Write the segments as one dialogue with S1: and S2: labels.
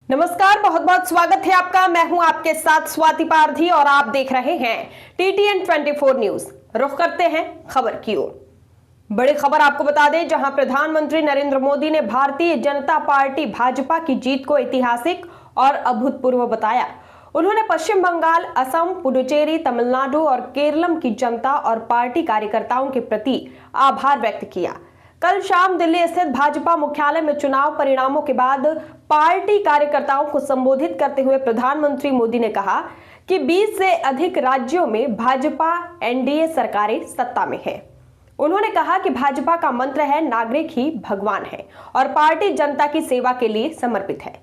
S1: नमस्कार, बहुत बहुत स्वागत है आपका। मैं हूं आपके साथ स्वाति पारधी और आप देख रहे हैं TTN 24 न्यूज। रुख करते हैं खबर की ओर। बड़ी खबर आपको बता दें, जहां प्रधानमंत्री नरेंद्र मोदी ने भारतीय जनता पार्टी भाजपा की जीत को ऐतिहासिक और अभूतपूर्व बताया। उन्होंने पश्चिम बंगाल, असम, पुडुचेरी, तमिलनाडु और केरलम की जनता और पार्टी कार्यकर्ताओं के प्रति आभार व्यक्त किया। कल शाम दिल्ली स्थित भाजपा मुख्यालय में चुनाव परिणामों के बाद पार्टी कार्यकर्ताओं को संबोधित करते हुए प्रधानमंत्री मोदी ने कहा कि 20 से अधिक राज्यों में भाजपा एनडीए सरकारें सत्ता में है। उन्होंने कहा कि भाजपा का मंत्र है नागरिक ही भगवान है और पार्टी जनता की सेवा के लिए समर्पित है।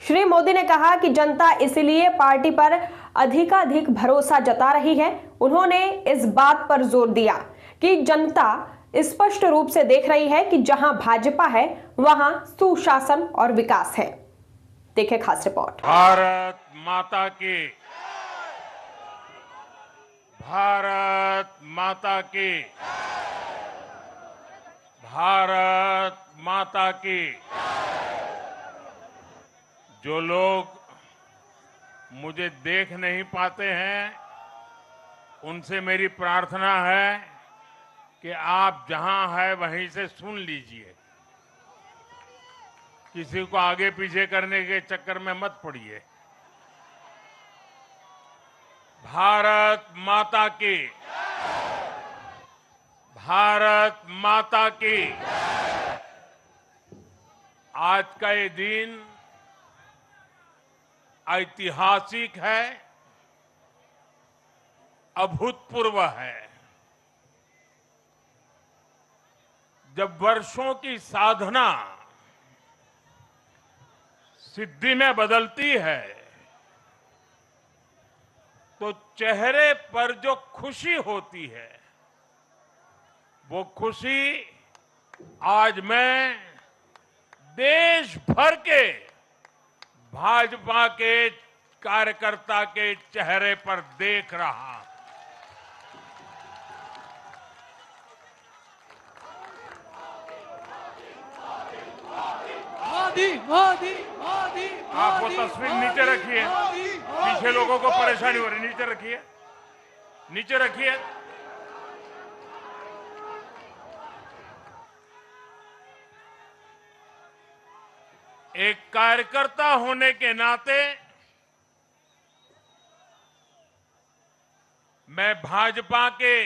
S1: श्री मोदी ने कहा कि जनता इसलिए पार्टी पर अधिकाधिक भरोसा जता रही है। उन्होंने इस बात पर जोर दिया कि जनता स्पष्ट रूप से देख रही है कि जहां भाजपा है वहां सुशासन और विकास है। देखिए खास रिपोर्ट।
S2: भारत माता की, भारत माता की, भारत माता की। जो लोग मुझे देख नहीं पाते हैं, उनसे मेरी प्रार्थना है कि आप जहां है वहीं से सुन लीजिए। किसी को आगे पीछे करने के चक्कर में मत पड़िए। भारत माता की, भारत माता की। आज का ये दिन ऐतिहासिक है, अभूतपूर्व है। जब वर्षों की साधना सिद्धि में बदलती है तो चेहरे पर जो खुशी होती है, वो खुशी आज मैं देश भर के भाजपा के कार्यकर्ता के चेहरे पर देख रहा।
S3: मोदी, मोदी,
S2: आप वो तस्वीर नीचे रखिए। पीछे लोगों को परेशानी हो रही, नीचे रखिए, नीचे रखिए। एक कार्यकर्ता होने के नाते मैं भाजपा के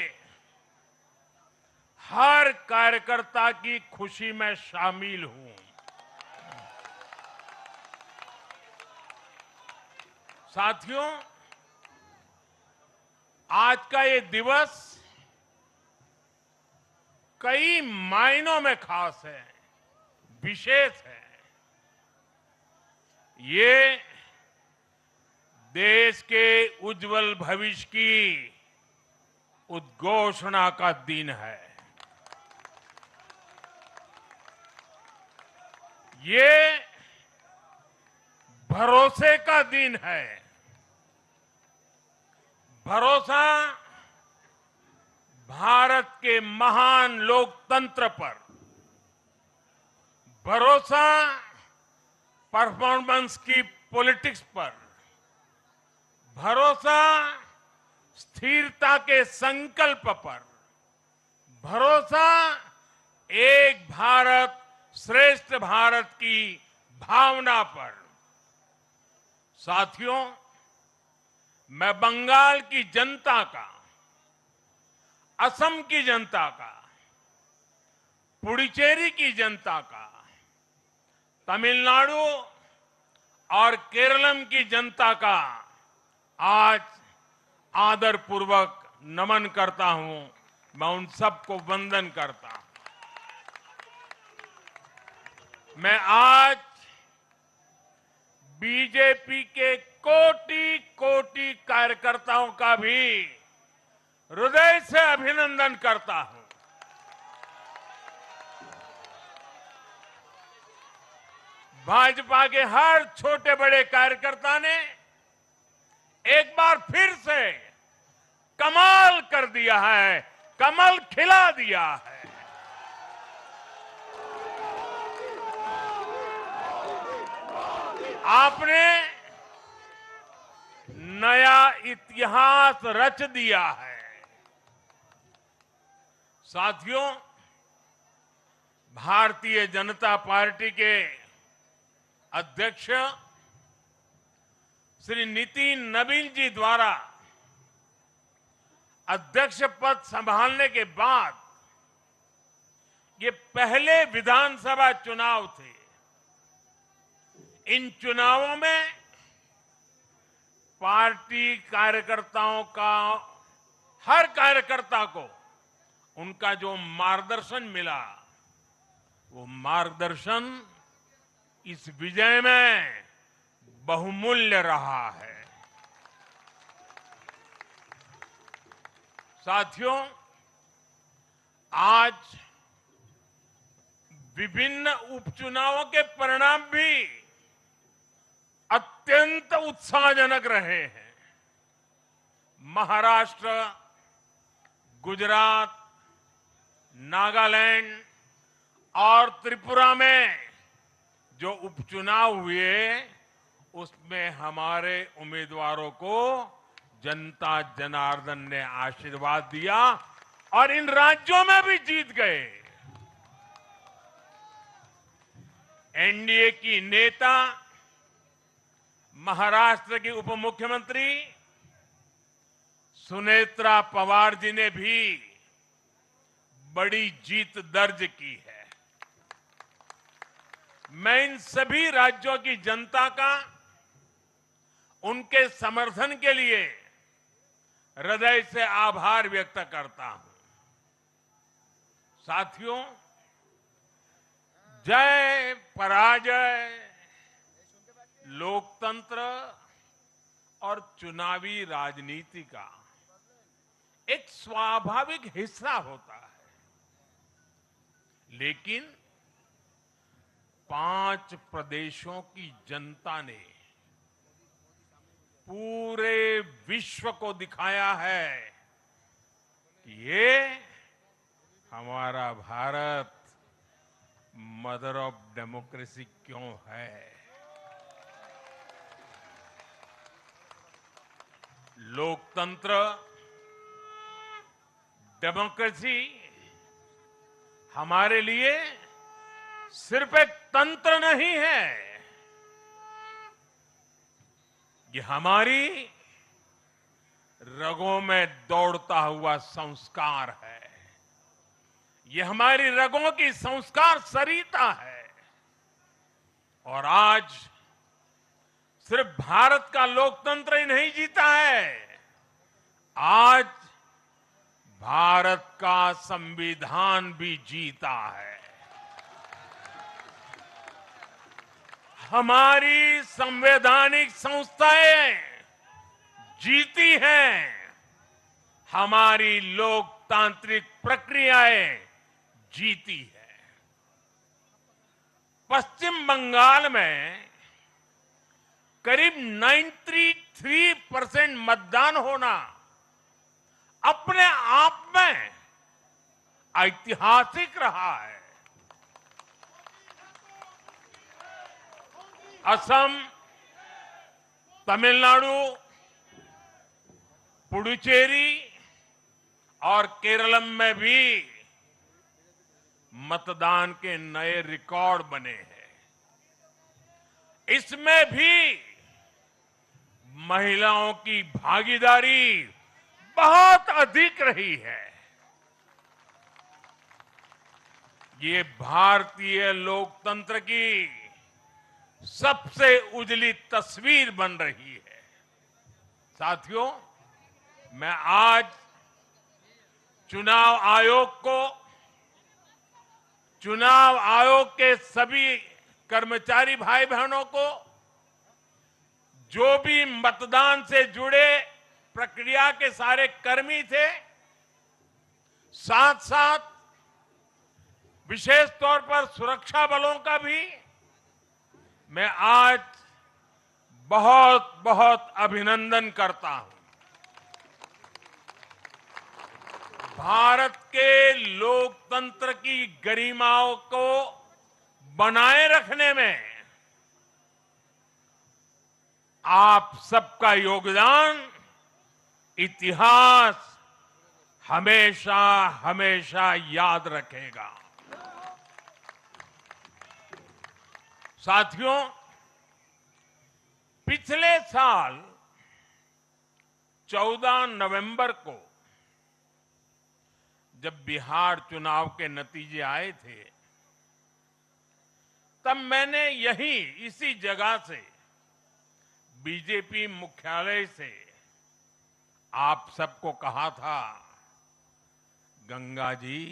S2: हर कार्यकर्ता की खुशी में शामिल हूं। साथियों, आज का ये दिवस कई मायनों में खास है, विशेष है। ये देश के उज्जवल भविष्य की उद्घोषणा का दिन है। ये भरोसे का दिन है। भरोसा भारत के महान लोकतंत्र पर, भरोसा परफॉर्मेंस की पॉलिटिक्स पर, भरोसा स्थिरता के संकल्प पर, भरोसा एक भारत श्रेष्ठ भारत की भावना पर। साथियों, मैं बंगाल की जनता का, असम की जनता का, पुडुचेरी की जनता का, तमिलनाडु और केरलम की जनता का आज आदरपूर्वक नमन करता हूं। मैं उन सबको वंदन करता हूं। मैं आज बीजेपी के कोटि कोटि कार्यकर्ताओं का भी हृदय से अभिनंदन करता हूं। भाजपा के हर छोटे बड़े कार्यकर्ता ने एक बार फिर से कमाल कर दिया है, कमल खिला दिया है। आपने नया इतिहास रच दिया है। साथियों, भारतीय जनता पार्टी के अध्यक्ष श्री नितिन नवीन जी द्वारा अध्यक्ष पद संभालने के बाद ये पहले विधानसभा चुनाव थे। इन चुनावों में पार्टी कार्यकर्ताओं का, हर कार्यकर्ता को उनका जो मार्गदर्शन मिला, वो मार्गदर्शन इस विजय में बहुमूल्य रहा है। साथियों, आज विभिन्न उपचुनावों के परिणाम भी अत्यंत उत्साहजनक रहे हैं। महाराष्ट्र, गुजरात, नागालैंड और त्रिपुरा में जो उपचुनाव हुए, उसमें हमारे उम्मीदवारों को जनता जनार्दन ने आशीर्वाद दिया और इन राज्यों में भी जीत गए। एनडीए की नेता, महाराष्ट्र की उप मुख्यमंत्री सुनेत्रा पवार जी ने भी बड़ी जीत दर्ज की है। मैं इन सभी राज्यों की जनता का उनके समर्थन के लिए हृदय से आभार व्यक्त करता हूं। साथियों, जय पराजय लोकतंत्र और चुनावी राजनीति का एक स्वाभाविक हिस्सा होता है, लेकिन 5 प्रदेशों की जनता ने पूरे विश्व को दिखाया है कि ये हमारा भारत मदर ऑफ डेमोक्रेसी क्यों है। लोकतंत्र, डेमोक्रेसी हमारे लिए सिर्फ एक तंत्र नहीं है, ये हमारी रगों में दौड़ता हुआ संस्कार है। ये हमारी रगों की संस्कार सरिता है। और आज सिर्फ भारत का लोकतंत्र ही नहीं जीता है, आज भारत का संविधान भी जीता है। हमारी संवैधानिक संस्थाएं जीती हैं, हमारी लोकतांत्रिक प्रक्रियाएं जीती है। पश्चिम बंगाल में करीब 93% मतदान होना अपने आप में ऐतिहासिक रहा है। असम, तमिलनाडु, पुडुचेरी और केरलम में भी मतदान के नए रिकॉर्ड बने हैं। इसमें भी महिलाओं की भागीदारी बहुत अधिक रही है। ये भारतीय लोकतंत्र की सबसे उजली तस्वीर बन रही है। साथियों, मैं आज चुनाव आयोग के सभी कर्मचारी भाई बहनों को, जो भी मतदान से जुड़े प्रक्रिया के सारे कर्मी थे, साथ साथ विशेष तौर पर सुरक्षा बलों का भी मैं आज बहुत बहुत अभिनंदन करता हूं। भारत के लोकतंत्र की गरिमाओं को बनाए रखने में आप सबका योगदान इतिहास हमेशा हमेशा याद रखेगा। साथियों, पिछले साल 14 नवंबर को जब बिहार चुनाव के नतीजे आए थे, तब मैंने इसी जगह से बीजेपी मुख्यालय से आप सबको कहा था, गंगा जी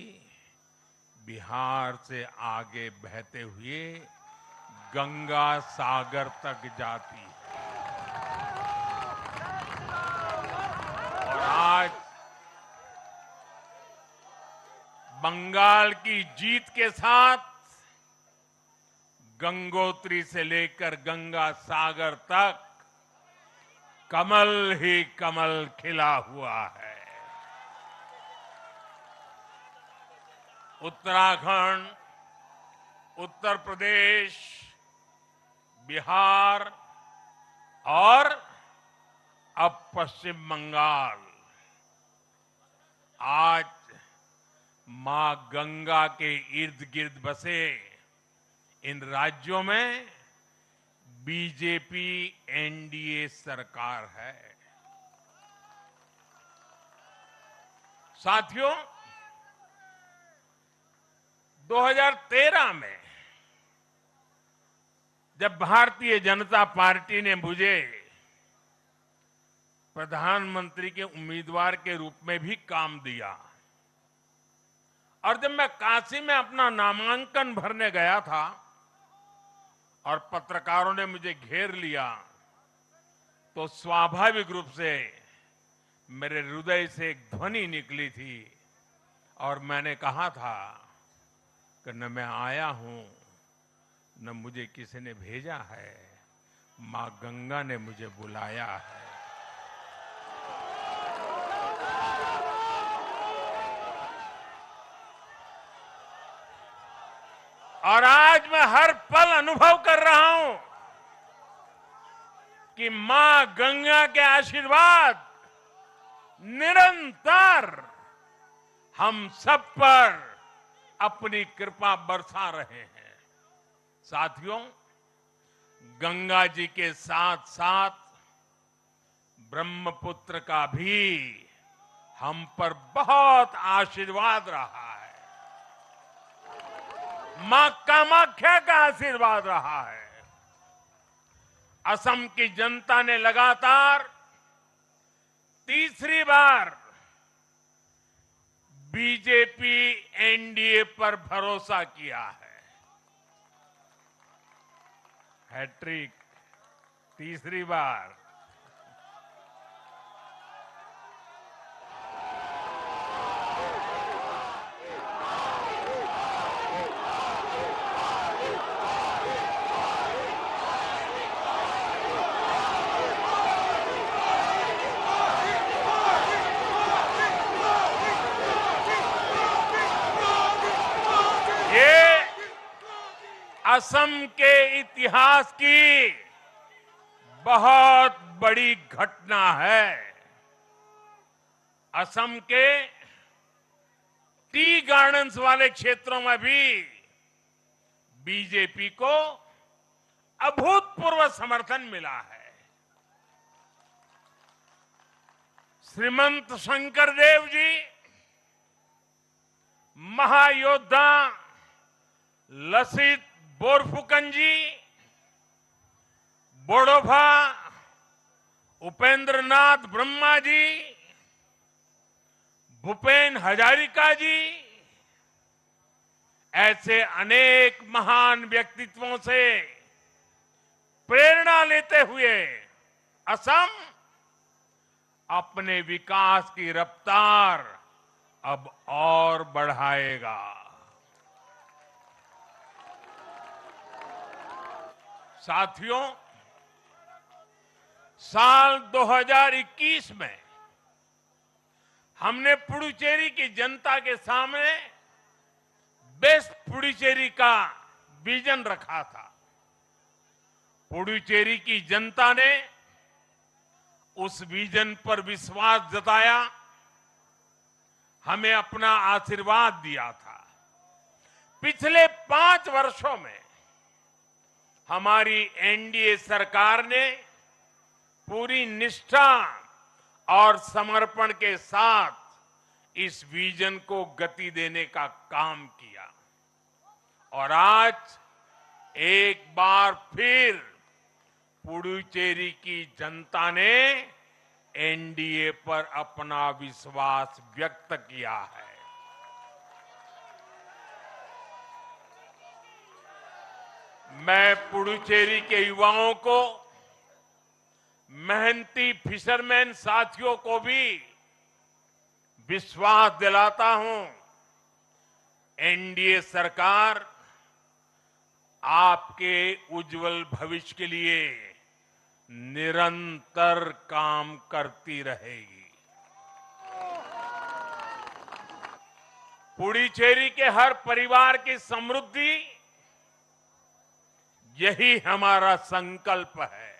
S2: बिहार से आगे बहते हुए गंगा सागर तक जाती है। और आज बंगाल की जीत के साथ गंगोत्री से लेकर गंगा सागर तक कमल ही कमल खिला हुआ है। उत्तराखंड, उत्तर प्रदेश, बिहार और अब पश्चिम बंगाल आज मां गंगा के इर्द गिर्द बसे इन राज्यों में बीजेपी एनडीए सरकार है। साथियों, 2013 में जब भारतीय जनता पार्टी ने मुझे प्रधानमंत्री के उम्मीदवार के रूप में भी काम दिया और जब मैं काशी में अपना नामांकन भरने गया था और पत्रकारों ने मुझे घेर लिया, तो स्वाभाविक रूप से मेरे हृदय से एक ध्वनि निकली थी और मैंने कहा था कि न मैं आया हूं, न मुझे किसी ने भेजा है, मां गंगा ने मुझे बुलाया है। और आज मैं हर पल अनुभव कर रहा हूं कि मां गंगा के आशीर्वाद निरंतर हम सब पर अपनी कृपा बरसा रहे हैं। साथियों, गंगा जी के साथ साथ ब्रह्मपुत्र का भी हम पर बहुत आशीर्वाद रहा है। मां कामाख्या का आशीर्वाद रहा है। असम की जनता ने लगातार तीसरी बार बीजेपी एनडीए पर भरोसा किया है। हैट्रिक, तीसरी बार। असम के इतिहास की बहुत बड़ी घटना है। असम के टी गार्डन्स वाले क्षेत्रों में भी बीजेपी को अभूतपूर्व समर्थन मिला है। श्रीमंत शंकरदेव जी, महायोद्धा लसित बोरफुकन जी, बोडोफा उपेंद्र नाथ ब्रह्मा जी, भूपेन हजारिका जी, ऐसे अनेक महान व्यक्तित्वों से प्रेरणा लेते हुए असम अपने विकास की रफ्तार अब और बढ़ाएगा। साथियों, साल 2021 में हमने पुडुचेरी की जनता के सामने बेस्ट पुडुचेरी का विजन रखा था। पुडुचेरी की जनता ने उस विजन पर विश्वास जताया, हमें अपना आशीर्वाद दिया था। पिछले 5 वर्षों में हमारी एनडीए सरकार ने पूरी निष्ठा और समर्पण के साथ इस विजन को गति देने का काम किया और आज एक बार फिर पुडुचेरी की जनता ने एनडीए पर अपना विश्वास व्यक्त किया है। मैं पुडुचेरी के युवाओं को, मेहनती फिशरमैन साथियों को भी विश्वास दिलाता हूं, एनडीए सरकार आपके उज्जवल भविष्य के लिए निरंतर काम करती रहेगी। पुडुचेरी के हर परिवार की समृद्धि, यही हमारा संकल्प है।